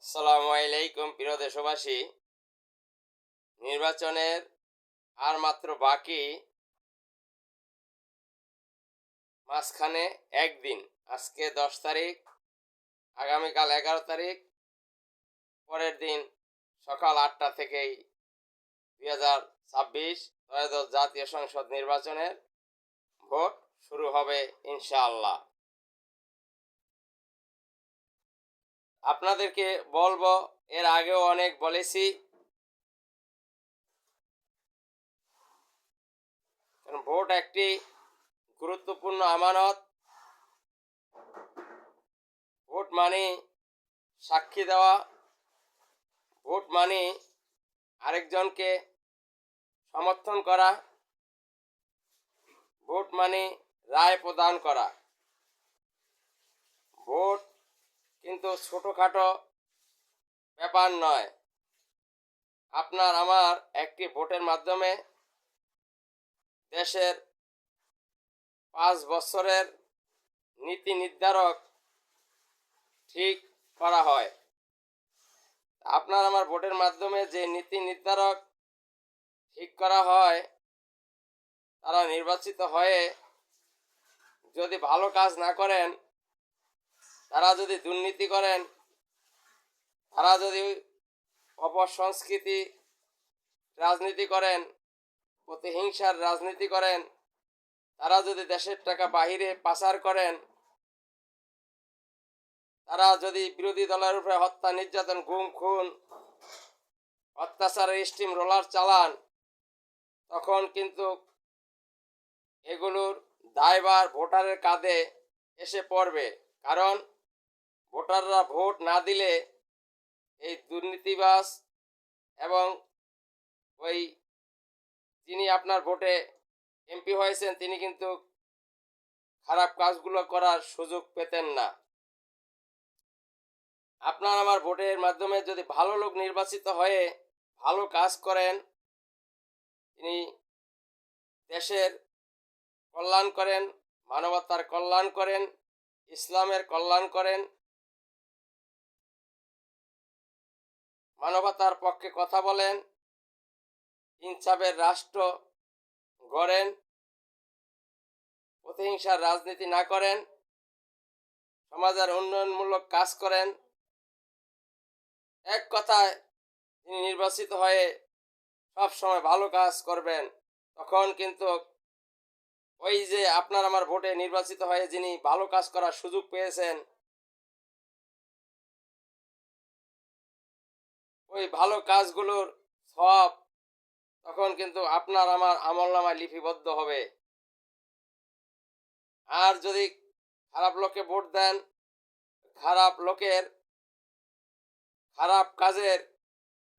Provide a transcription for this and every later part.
আসসালামু আলাইকুম প্রিয় দেশবাসী। নির্বাচনের আর মাত্র বাকি মাঝখানে একদিন। আজকে 10 তারিখ, আগামীকাল 11 তারিখ, পরের দিন সকাল 8টা থেকেই 2026 ত্রয়োদশ জাতীয় সংসদ নির্বাচনের ভোট শুরু হবে ইনশাআল্লাহ। আপনাদেরকে বলবো, এর আগেও অনেক বলেছি, ভোট একটি গুরুত্বপূর্ণ আমানত। ভোট মানে সাক্ষী দেওয়া, ভোট মানে আরেকজনকে সমর্থন করা, ভোট মানে রায় প্রদান করা। ভোট কিন্তু ছোটোখাটো ব্যাপার নয়। আপনার আমার একটি ভোটের মাধ্যমে দেশের 5 বছরের নীতি নির্ধারক ঠিক করা হয়। আপনার আমার ভোটের মাধ্যমে যে নীতি নির্ধারক ঠিক করা হয়, তারা নির্বাচিত হয়ে যদি ভালো কাজ না করেন, তারা যদি দুর্নীতি করেন, তারা যদি অপসংস্কৃতি রাজনীতি করেন, প্রতিহিংসার রাজনীতি করেন, তারা যদি দেশের টাকা বাহিরে পাচার করেন, তারা যদি বিরোধী দলের উপরে হত্যা, নির্যাতন, গুম, খুন, অত্যাচারের স্টিম রোলার চালান, তখন কিন্তু এগুলোর দায়ভার ভোটারের কাঁধে এসে পড়বে। কারণ ভোটাররা ভোট না দিলে এই দুর্নীতিবাজ এবং ওই যিনি আপনার ভোটে এমপি হয়েছেন, তিনি কিন্তু খারাপ কাজগুলো করার সুযোগ পেতেন না। আপনার আমার ভোটের মাধ্যমে যদি ভালো লোক নির্বাচিত হয়ে ভালো কাজ করেন, তিনি দেশের কল্যাণ করেন, মানবতার কল্যাণ করেন, ইসলামের কল্যাণ করেন, মানবতার পক্ষে কথা বলেন, ইনসাফের রাষ্ট্র গড়েন, প্রতিহিংসার রাজনীতি না করেন, সমাজের উন্নয়নমূলক কাজ করেন, এক কথায় তিনি নির্বাচিত হয়ে সব সময় ভালো কাজ করবেন, তখন কিন্তু ওই যে আপনার আমার ভোটে নির্বাচিত হয়ে যিনি ভালো কাজ করার সুযোগ পেয়েছেন, ওই ভালো কাজগুলোর সব তখন কিন্তু আপনার আমার আমলনামায় লিপিবদ্ধ হবে। আর যদি খারাপ লোককে ভোট দেন, খারাপ লোকের খারাপ কাজের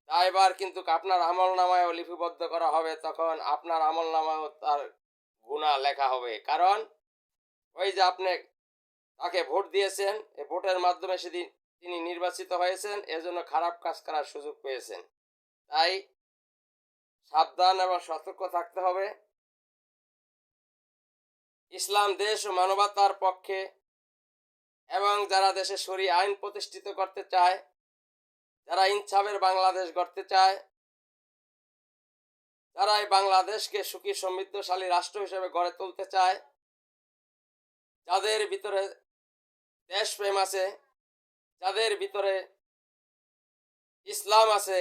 দায়ভার কিন্তু আপনার আমলনামায়ও লিপিবদ্ধ করা হবে। তখন আপনার আমলনামায়ও তার গুনাহ লেখা হবে। কারণ ওই যে আপনি তাকে ভোট দিয়েছেন, এই ভোটের মাধ্যমে সেদিন তিনি নির্বাচিত হয়েছেন, এজন্য খারাপ কাজ করার সুযোগ পেয়েছেন। তাই সাবধান এবং সতর্ক থাকতে হবে। ইসলাম দেশ ও মানবতার পক্ষে এবং যারা দেশে শরীয়ত আইন প্রতিষ্ঠিত করতে চায়, যারা ইনসাফের বাংলাদেশ গড়তে চায়, যারা এই বাংলাদেশকে সুখী সমৃদ্ধশালী রাষ্ট্র হিসেবে গড়ে তুলতে চায়, যাদের ভিতরে দেশপ্রেম আছে, যাদের ভিতরে ইসলাম আছে,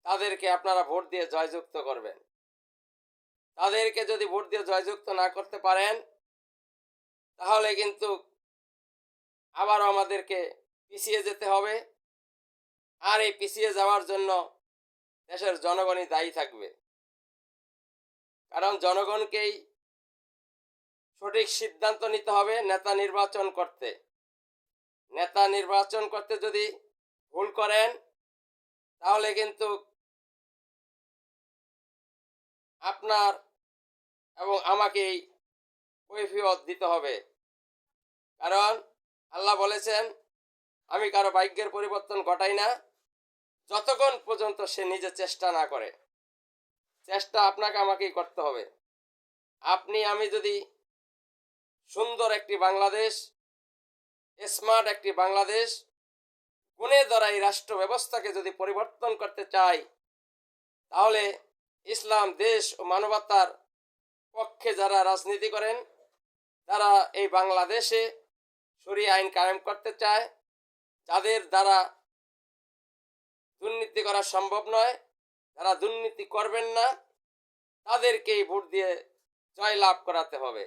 তাদেরকে আপনারা ভোট দিয়ে জয়যুক্ত করবেন। তাদেরকে যদি ভোট দিয়ে জয়যুক্ত না করতে পারেন, তাহলে কিন্তু আবারও আমাদেরকে পিছিয়ে যেতে হবে। আর এই পিছিয়ে যাওয়ার জন্য দেশের জনগণই দায়ী থাকবে। কারণ জনগণকেই সঠিক সিদ্ধান্ত নিতে হবে নেতা নির্বাচন করতে। নেতা নির্বাচন করতে যদি ভুল করেন, তাহলে কিন্তু আপনার এবং আমাকেই কৈফিয়ত দিতে হবে। কারণ আল্লাহ বলেছেন, আমি কারো ভাগ্যের পরিবর্তন ঘটাই না যতক্ষণ পর্যন্ত সে নিজে চেষ্টা না করে। চেষ্টা আপনাকে আমাকেই করতে হবে। আপনি আমি যদি সুন্দর একটি বাংলাদেশ, স্মার্ট একটি বাংলাদেশ গুণে ধরা এই রাষ্ট্র ব্যবস্থাকে যদি পরিবর্তন করতে চাই, তাহলে ইসলাম দেশ ও মানবতার পক্ষে যারা রাজনীতি করেন, যারা এই বাংলাদেশে শরিয়া আইন কায়েম করতে চায়, যাদের দ্বারা দুর্নীতি করা সম্ভব নয়, যারা দুর্নীতি করবেন না, তাদেরকেই ভোট দিয়ে জয়লাভ করাতে হবে।